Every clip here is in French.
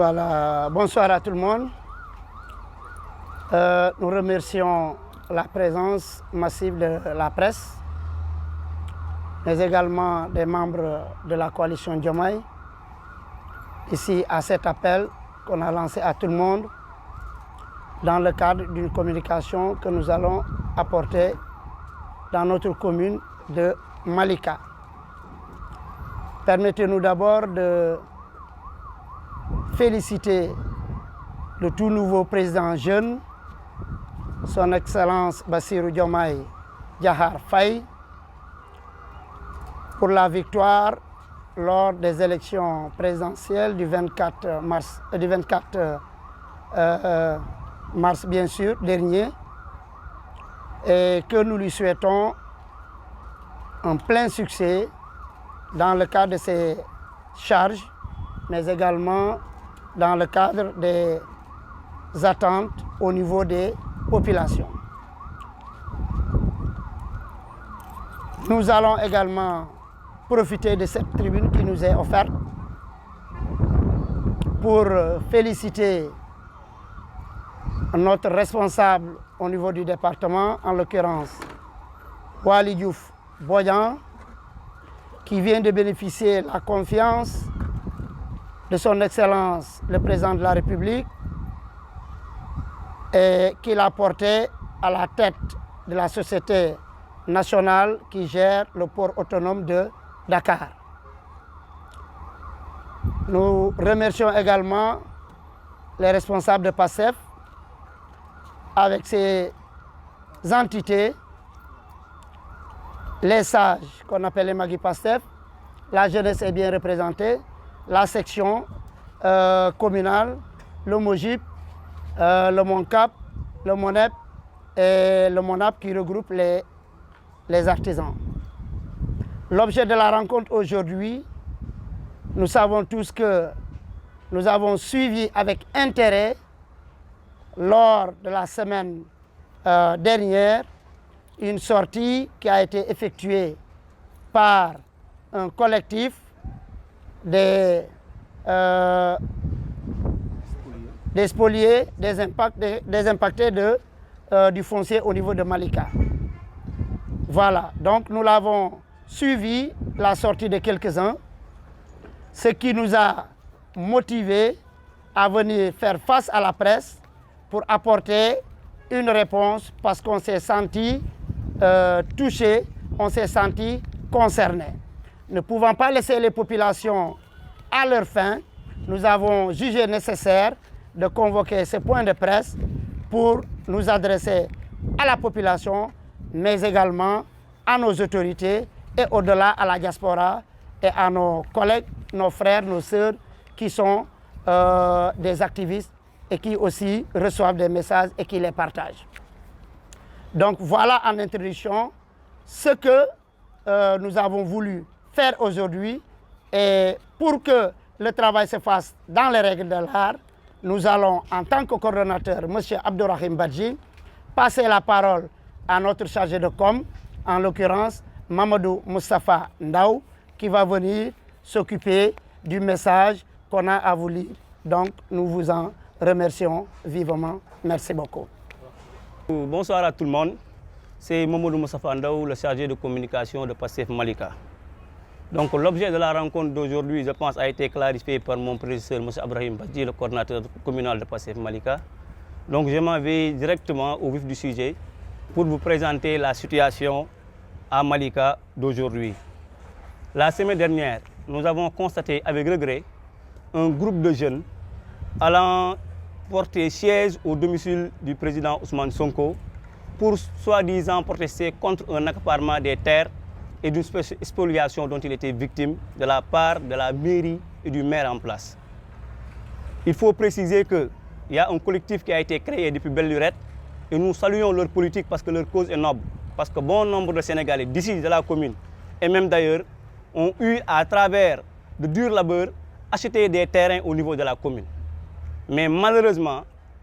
Voilà, bonsoir à tout le monde. Nous remercions la présence massive de la presse, mais également des membres de la coalition Diomaye, ici à cet appel qu'on a lancé à tout le monde dans le cadre d'une communication que nous allons apporter dans notre commune de Malika. Permettez-nous d'abord de féliciter le tout nouveau président jeune, son Excellence Bassirou Diomaye Diakhar Faye, pour la victoire lors des élections présidentielles du 24 mars bien sûr, dernier, et que nous lui souhaitons un plein succès dans le cadre de ses charges, mais également dans le cadre des attentes au niveau des populations. Nous allons également profiter de cette tribune qui nous est offerte pour féliciter notre responsable au niveau du département, en l'occurrence Waly Diouf Bodian, qui vient de bénéficier de la confiance de son Excellence le Président de la République et qui l'a porté à la tête de la société nationale qui gère le port autonome de Dakar. Nous remercions également les responsables de PASTEF avec ces entités, les sages qu'on appelle les Magui PASTEF, la jeunesse est bien représentée, la section communale, le MOJIP, le MONCAP, le MONEP et le MONAP qui regroupe les artisans. L'objet de la rencontre aujourd'hui, nous savons tous que nous avons suivi avec intérêt lors de la semaine dernière une sortie qui a été effectuée par un collectif des spoliés, des impactés du foncier au niveau de Malika. Voilà, donc nous l'avons suivi, la sortie de quelques-uns, ce qui nous a motivés à venir faire face à la presse pour apporter une réponse parce qu'on s'est senti touché, on s'est senti concerné. Ne pouvant pas laisser les populations à leur faim, nous avons jugé nécessaire de convoquer ce point de presse pour nous adresser à la population, mais également à nos autorités et au-delà à la diaspora et à nos collègues, nos frères, nos sœurs qui sont des activistes et qui aussi reçoivent des messages et qui les partagent. Donc voilà en introduction ce que nous avons voulu faire aujourd'hui, et pour que le travail se fasse dans les règles de l'art, nous allons en tant que coordonnateur, M. Abdourahim Badji, passer la parole à notre chargé de com, en l'occurrence Mamadou Moustapha Ndaw, qui va venir s'occuper du message qu'on a à vous lire. Donc nous vous en remercions vivement. Merci beaucoup. Bonsoir à tout le monde. C'est Mamadou Moustapha Ndaw, le chargé de communication de PASTEF Malika. Donc l'objet de la rencontre d'aujourd'hui, je pense, a été clarifié par mon prédécesseur, M. Abdourahim Badji, le coordinateur communal de PASTEF Malika. Donc je m'en vais directement au vif du sujet pour vous présenter la situation à Malika d'aujourd'hui. La semaine dernière, nous avons constaté avec regret un groupe de jeunes allant porter siège au domicile du président Ousmane Sonko pour soi-disant protester contre un accaparement des terres et d'une spoliation dont il était victime de la part de la mairie et du maire en place. Il faut préciser qu'il y a un collectif qui a été créé depuis belle lurette et nous saluons leur politique parce que leur cause est noble. Parce que bon nombre de Sénégalais d'ici de la commune et même d'ailleurs ont eu à travers de durs labeurs acheter des terrains au niveau de la commune. Mais malheureusement,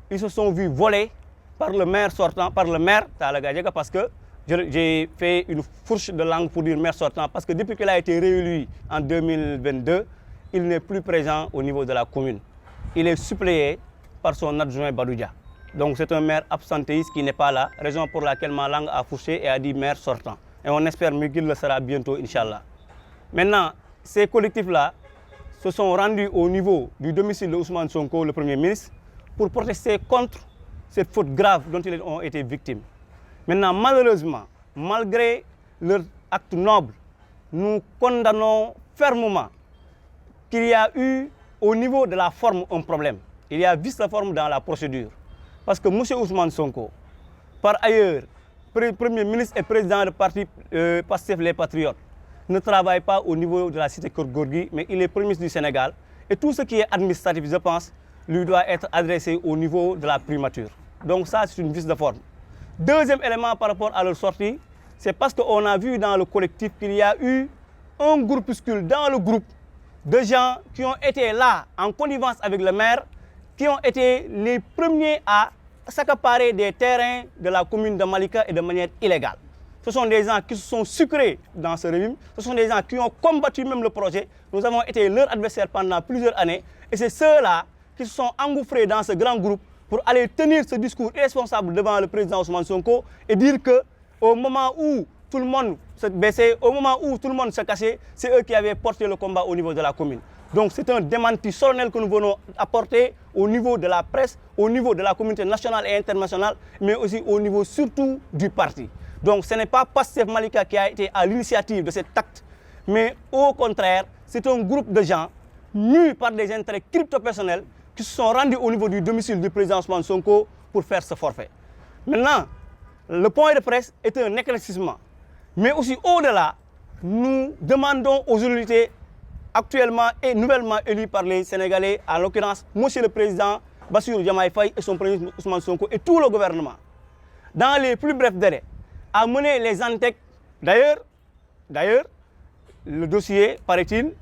ils se sont vus voler par le maire sortant, par le maire Talagadjega, parce que j'ai fait une fourche de langue pour dire maire sortant, parce que depuis qu'il a été réélu en 2022, il n'est plus présent au niveau de la commune. il est suppléé par son adjoint Badoudia. Donc c'est un maire absentéiste qui n'est pas là, raison pour laquelle ma langue a fourché et a dit maire sortant. Et on espère qu'il le sera bientôt, Inch'Allah. Maintenant, ces collectifs-là se sont rendus au niveau du domicile de Ousmane Sonko, le Premier ministre, pour protester contre cette faute grave dont ils ont été victimes. Maintenant, malheureusement, malgré leur acte noble, nous condamnons fermement qu'il y a eu au niveau de la forme un problème. Il y a vice la forme dans la procédure. Parce que M. Ousmane Sonko, par ailleurs, Premier ministre et président du parti Pastef les Patriotes, ne travaille pas au niveau de la cité Keur-Gorgui, mais il est Premier ministre du Sénégal. Et tout ce qui est administratif, je pense, lui doit être adressé au niveau de la primature. Donc ça, c'est une vice de forme. Deuxième élément par rapport à leur sortie, c'est parce qu'on a vu dans le collectif qu'il y a eu un groupuscule dans le groupe de gens qui ont été là en connivence avec le maire, qui ont été les premiers à s'accaparer des terrains de la commune de Malika et de manière illégale. Ce sont des gens qui se sont sucrés dans ce régime, ce sont des gens qui ont combattu même le projet. Nous avons été leur adversaire pendant plusieurs années et c'est ceux-là qui se sont engouffrés dans ce grand groupe pour aller tenir ce discours irresponsable devant le président Ousmane Sonko et dire qu'au moment où tout le monde se baissait, au moment où tout le monde se cachait, c'est eux qui avaient porté le combat au niveau de la commune. Donc c'est un démenti solennel que nous venons apporter au niveau de la presse, au niveau de la communauté nationale et internationale, mais aussi au niveau surtout du parti. Donc ce n'est pas Pastef Malika qui a été à l'initiative de cet acte, mais au contraire, c'est un groupe de gens mus par des intérêts crypto-personnels qui se sont rendus au niveau du domicile du président Ousmane Sonko pour faire ce forfait. Maintenant, le point de presse est un éclaircissement. Mais aussi au-delà, nous demandons aux autorités actuellement et nouvellement élus par les Sénégalais, en l'occurrence M. le Président Bassirou Diomaye Faye et son Premier ministre Ousmane Sonko et tout le gouvernement, dans les plus brefs délais, à mener les enquêtes. D'ailleurs, le dossier, paraît-il,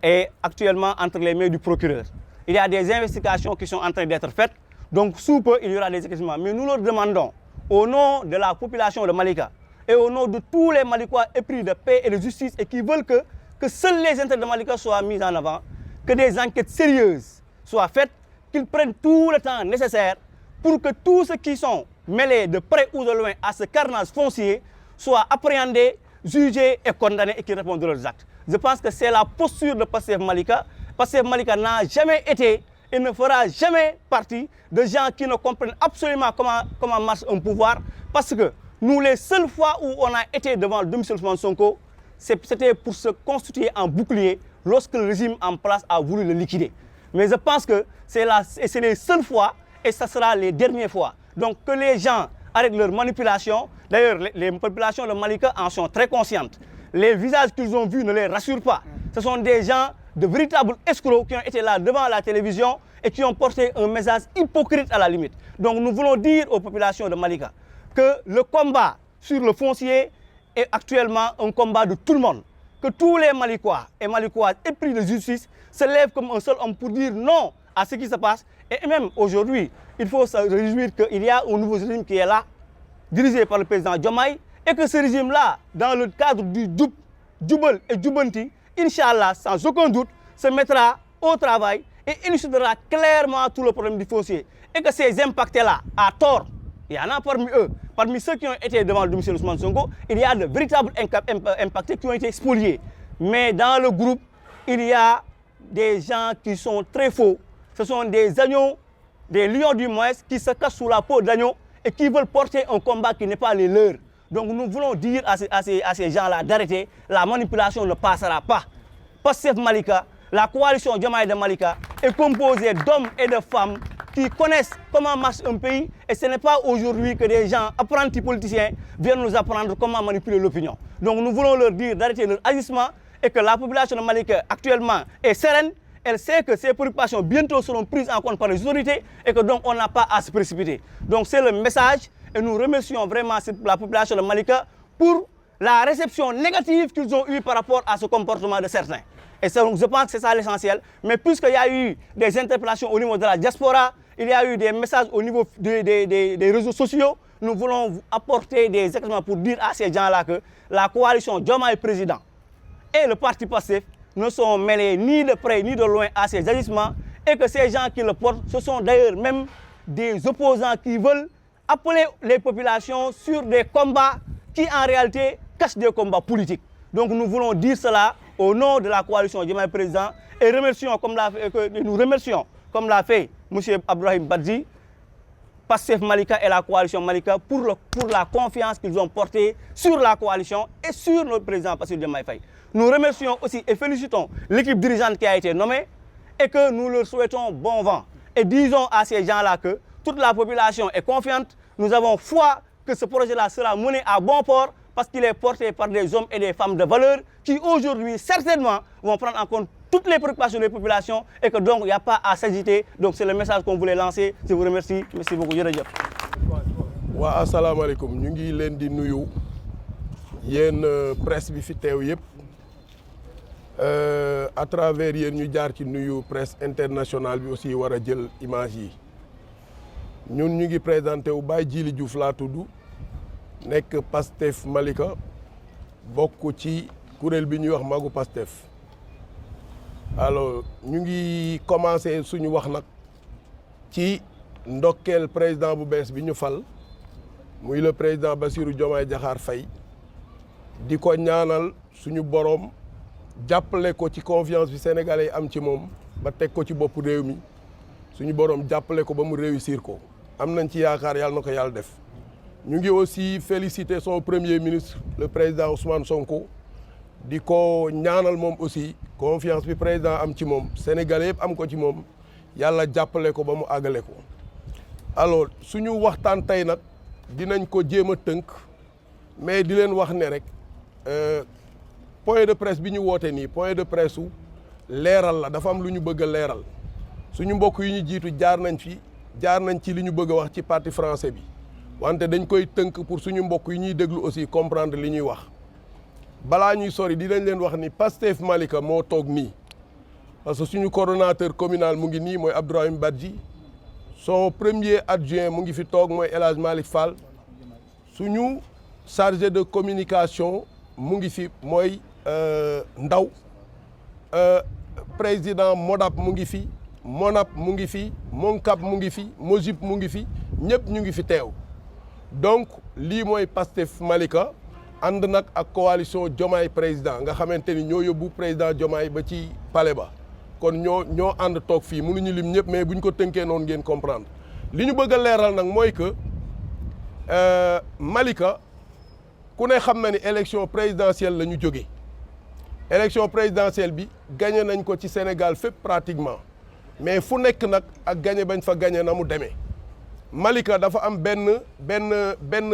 est actuellement entre les mains du procureur. Il y a des investigations qui sont en train d'être faites, donc sous peu, il y aura des éclaircissements. Mais nous leur demandons, au nom de la population de Malika et au nom de tous les Malikois épris de paix et de justice et qui veulent que seuls les intérêts de Malika soient mis en avant, que des enquêtes sérieuses soient faites, qu'ils prennent tout le temps nécessaire pour que tous ceux qui sont mêlés de près ou de loin à ce carnage foncier soient appréhendés, jugés et condamnés et qu'ils répondent de leurs actes. Je pense que c'est la posture de Pastef Malika. Pastef Malika n'a jamais été et ne fera jamais partie de gens qui ne comprennent absolument comment marche un pouvoir, parce que nous, les seules fois où on a été devant le domicile de Sonko, c'était pour se constituer en bouclier lorsque le régime en place a voulu le liquider. Mais je pense que c'est les seules fois et ce sera les dernières fois. Donc que les gens arrêtent leur manipulation. D'ailleurs, les populations de Malika en sont très conscientes. Les visages qu'ils ont vus ne les rassurent pas. Ce sont des gens de véritables escrocs qui ont été là devant la télévision et qui ont porté un message hypocrite à la limite. Donc nous voulons dire aux populations de Malika que le combat sur le foncier est actuellement un combat de tout le monde. Que tous les Malikois et Malikoises épris de justice se lèvent comme un seul homme pour dire non à ce qui se passe. Et même aujourd'hui, il faut se réjouir qu'il y a un nouveau régime qui est là, dirigé par le président Diomaye, et que ce régime-là, dans le cadre du Djoubel et Djoubanti, Inch'Allah, sans aucun doute, se mettra au travail et élucidera clairement tout le problème du foncier. Et que ces impactés-là, à tort, il y en a parmi eux, parmi ceux qui ont été devant le domicile Ousmane Sonko, il y a de véritables impactés qui ont été spoliés. Mais dans le groupe, il y a des gens qui sont très faux. Ce sont des agneaux, des lions du moins, qui se cachent sous la peau d'agneaux et qui veulent porter un combat qui n'est pas les leurs. Donc nous voulons dire à ces gens-là d'arrêter. La manipulation ne passera pas. Pastef Malika, la coalition Diomaye de Malika est composée d'hommes et de femmes qui connaissent comment marche un pays. Et ce n'est pas aujourd'hui que des gens apprentis politiciens viennent nous apprendre comment manipuler l'opinion. Donc nous voulons leur dire d'arrêter leur agissement et que la population de Malika actuellement est sereine. Elle sait que ces préoccupations bientôt seront prises en compte par les autorités et que donc on n'a pas à se précipiter. Donc c'est le message et nous remercions vraiment la population de Malika pour la réception négative qu'ils ont eue par rapport à ce comportement de certains. Et je pense que c'est ça l'essentiel. Mais puisqu'il y a eu des interpellations au niveau de la diaspora, il y a eu des messages au niveau des réseaux sociaux, nous voulons apporter des éclaircissements pour dire à ces gens-là que la coalition Diomaye président et le parti Pastef ne sont mêlés ni de près ni de loin à ces agissements et que ces gens qui le portent, ce sont d'ailleurs même des opposants qui veulent appeler les populations sur des combats qui en réalité cachent des combats politiques. Donc nous voulons dire cela au nom de la coalition Diomaye Président et nous remercions, comme l'a fait M. Abdourahim Badji, Pastef Malika et la coalition Malika pour la confiance qu'ils ont portée sur la coalition et sur notre président Bassirou Diomaye Faye. Nous remercions aussi et félicitons l'équipe dirigeante qui a été nommée et que nous leur souhaitons bon vent. Et disons à ces gens-là que toute la population est confiante. Nous avons foi que ce projet-là sera mené à bon port parce qu'il est porté par des hommes et des femmes de valeur qui aujourd'hui certainement vont prendre en compte toutes les préoccupations des populations et que donc il n'y a pas à s'agiter. Donc c'est le message qu'on voulait lancer. Je vous remercie. Merci beaucoup. Jërëjëf. Waa asalaamaaleykum ñu ngi leen di nuyu yéen presse bi fi teew yëpp à travers yéen ñu jaar ci nuyu presse internationale bi aussi war a jël image yi ñun ñu ngi présenté wu Baye Djili Diouf laa tudd nekk Pastef Malika bokk ci kuréel bi ñuy wax Magu Pastef. Alors ñu ngi commencé suñu wax nag ci ndokkeel président bu bees bi ñu fal muy le président Bassirou Diomaye Diakhar Faye di ko ñaanal suñu borom jàppale ko ci confiance bi sénégalais yi am ci moom ba teg ko ci bopp réew mi suñu borom jàppale ko ba mu réussir ko am nañ ci yaakaar yàlla na ko yàlla def. ñu ngi aussi féliciter son premier ministre le président Ousmane Sonko di ko ñaanal moom aussi confiance bi président am ci moom sénégalais yëpp am ko ci moom yàlla jàppale ko ba mu àggale ko. alors suñu waxtaan tey nag dinañ ko jéem a tënk mais di leen wax ne rek point de presse bi ñu woote nii point de presse su leeral la dafa am lu ñu bëgg a leeral suñu mbokk yi ñu jiitu jaar nañ ci li ñu bëgg a wax ci parti français bi wante dañ koy tënk pour suñu mbokk yi ñuy déglu aussi comprendre li ñuy wax. balaa ñuy sori dinañ leen wax ni Pastef Malika moo toog nii parce que suñu coordonnateur communal mu ngi nii mooy Abdourahim Badji son premier adjoint mu ngi fi toog mooy El Hadj Malick Fall suñu chargé de communication mu ngi fi mooy Ndaw président Modap mu ngi fi Monap mu ngi fi Moncap mu ngi fi Mojib mu ngi fi ñëpp ñu ngi fi teew donc lii mooy Pastef Malika ànd nag ak coalition Diomaye président nga xamante ni ñoo yóbbu président Diomaye ba ci palais ba kon ñoo ànd toog fii mënuñu lim ñëpp mais buñ ko tënkee noonu ngeen comprendre li ñu bëgg a leeral nag mooy que Malika ku ne xam na ni élection présidentielle la ñu jógee élection présidentielle bi gagné nañ ko ci Sénégal fépp pratiquement mais fu nekk nag ak gagné bañ fa gagné na mu demee Malika dafa am benn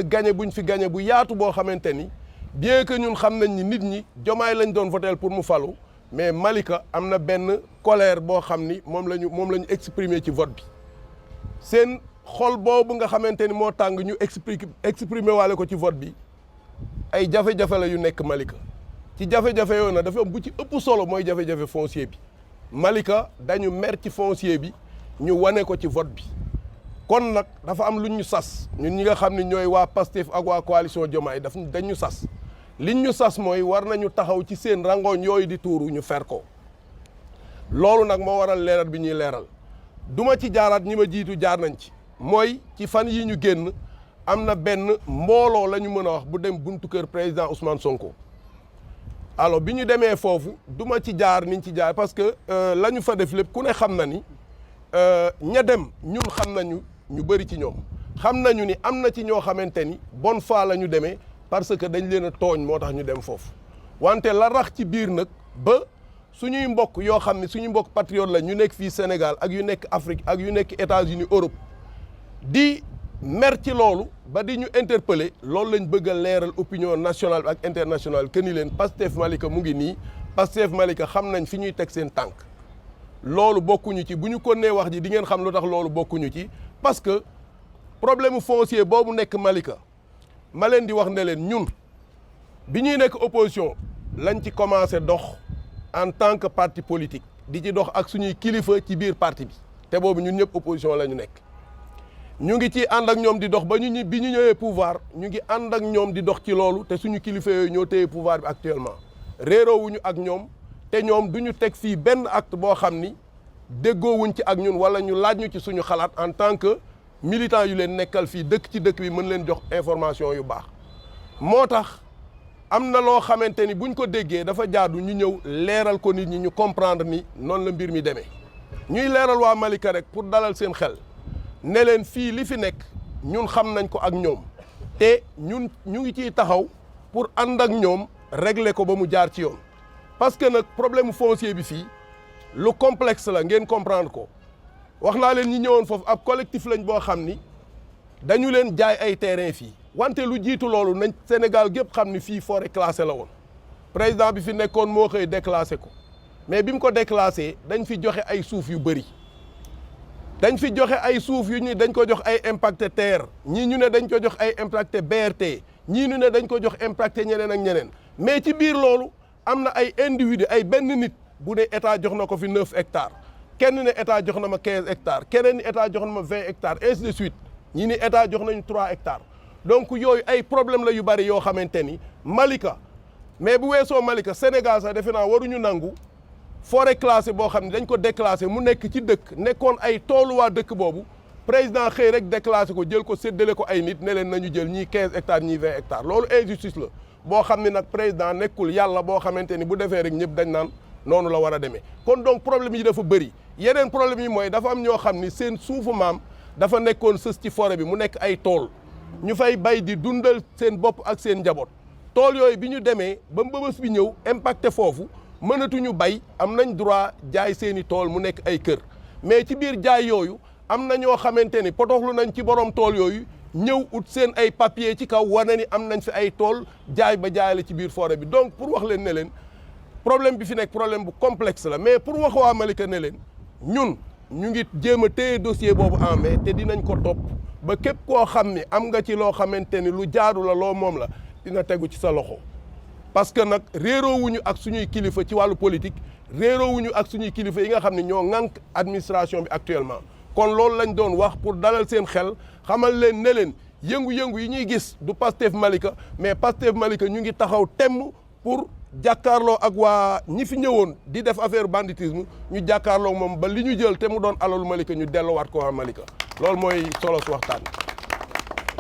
gagné buñ fi gagné bu yaatu boo xamante ni bien que ñun xam nañ ni nit ñi Diomaye lañ doon voter pour mu falu mais Malika am na benn colère boo xam ni moom la ñu exprimer ci vote bi seen xol boobu nga xamante ni moo tàng ñu exprimer waale ko ci vote bi ay jafe-jafe la yu nekk Malika ci jafe-jafe yooyu nag dafa am bu ci ëpp solo mooy jafe-jafe foncier bi Malika dañu mer ci foncier bi ñu wane ko ci vote bi kon nag dafa am lu ñu sas ñun ñi nga xam ne ñooy waa Pastef ak waa coalition Diomaye dañu sas liñ ñu sas mooy war nañu taxaw ci seen rangoñ yooyu di tuuru ñu fer ko loolu nag moo waral leeral bi ñuy leeral duma ci jaaraat ñi ma jiitu jaar nañ ci mooy ci fan yi ñu génn am na benn mbooloo la ñu mën a wax bu dem buntu kër président Ousmane Sonko alors bi ñu demee foofu duma ci jaar niñ ci jaar parce que la ñu fa def lépp ku ne xam na ni ña dem ñun xam nañu ñu bëri ci ñoom xam nañu ni am na ci ñoo xamante ni bonne foi la ñu demee parce que dañ leen a tooñ moo tax ñu dem foofu wante la rax ci biir nag ba suñuy mbokk yoo xam ne suñu mbokk patriote la ñu nekk fii Sénégal ak yu nekk Afrique ak yu nekk États-Unis Europe di mer ci loolu ba di ñu interpeller loolu lañ bëgg a leeral opinion nationale ak internationale que ni leen Pastef Malika mu ngi nii Pastef Malika xam nañ fi ñuy teg seen tànk loolu bokkuñu ci bu ñu ko nee wax ji di ngeen xam lu tax loolu bokkuñu ci parce que problème foncier boobu nekk Malika ma leen di wax ne leen ñun bi ñuy nekk opposition lañ ci commencé dox en tant que parti politique di ci dox ak suñuy kilifa ci biir parti bi te boobu ñun ñëpp opposition la ñu nekk ñu ngi ci ànd ak ñoom di dox ba bi ñu ñëwee pouvoir ñu ngi ànd ak ñoom di dox ci loolu te suñu kilifa yooyu ñoo téye pouvoir bi actuellement réeroowuñu ak ñoom te ñoom du ñu teg fii benn acte boo xam ni déggoowuñ ci ak ñun wala ñu laaj ñu ci suñu xalaat en tant que militant yu leen nekkal fii dëkk ci dëkk bi mën leen jox information yu baax moo tax am na loo xamante ni buñ ko déggee dafa jaadu ñu ñëw leeral ko nit ñi ñu comprendre ni noonu la mbir mi demee ñuy leeral waa Malika rek pour dalal seen xel ne leen fii li fi nekk ñun xam nañ ko ak ñoom te ñun ñu ngi ciy taxaw pour ànd ak ñoom régler ko ba mu jaar ci yoon parce que nag problème foncier bi fii lu complexe la ngeen comprendre ko wax naa leen ñi ñëwoon foofu ab collectif lañ boo xam ni dañu leen jaay ay terrain fii wante lu jiitu loolu nañ Sénégal gépp xam ni fii forêt classée la woon président bi fi nekkoon moo xëy déclassé ko mais bi mu ko déclassé dañ fi joxe ay suuf yu bëri dañ fi joxe ay suuf yu ñu dañ ko jox ay impacté terre ñii ñu ne dañ ko jox ay impacté BRT ñii ñu ne dañ ko jox impacté ñeneen ak ñeneen mais ci biir loolu am na ay individu ay benn nit bu ne état jox na ko fi 9 hectares kenn ne état jox na ma 15 hectares keneen ni état jox na ma 20 hectares ainsi de suite ñii ni état jox nañu 3 hectares donc yooyu ay problème la yu bari yoo xamante ni Malika mais bu weesoo Malika Sénégal sax defe naa waruñu nangu forêt classée boo xam ne dañ ko déclassé mu nekk ci dëkk nekkoon ay toolu waa dëkk boobu président xëy rek déclassé ko jël ko séddale ko ay nit ne leen nañu jël ñii 15 hectares ñii 20 hectares loolu injustice la boo xam ne nag président nekkul yàlla boo xamante ni bu defee rek ñëpp dañ naan noonu la war a demee kon donc problème yi dafa bëri yeneen problème yi mooy dafa am ñoo xam ni seen suufu maam dafa nekkoon sës ci forêt bi mu nekk ay tool ñu fay bay di dundal seen bopp ak seen njaboot tool yooyu bi ñu demee ba mbëbës bi ñëw impacté foofu mënatuñu bay am nañ droit jaay seeni tool mu nekk ay kër mais ci biir jaay yooyu am na ñoo xamante ni potoxlu nañ ci borom tool yooyu ñëw ut seen ay papier ci kaw wane ni am nañ fi ay tool jaay ba jaay la ci biir forêt bi donc pour wax leen ne leen problème bi fi nekk problème bu complexe la mais pour wax waa Malika ne leen ñun ñu ngi jéem a téye dossier boobu en main te dinañ ko topp ba képp koo xam ni am nga ci loo xamante ni lu jaadu la loo moom la dina tegu ci sa loxo parce que nag réeroowuñu ak suñuy kilifa ci wàllu politique réeroowuñu ak suñuy kilifa yi nga xam ne ñoo ŋànk administration bi actuellement kon loolu lañ doon wax pour dalal seen xel xamal leen ne leen yëngu-yëngu yi ñuy gis du Pastef Malika mais Pastef Malika ñu ngi taxaw temm pour jàkkaarloo ak waa ñi fi ñëwoon di def affaire banditisme ñu jàkkaarloo moom ba li ñu jël te mu doon alalu Malika ñu delluwaat ko waa Malika loolu mooy solo su waxtaan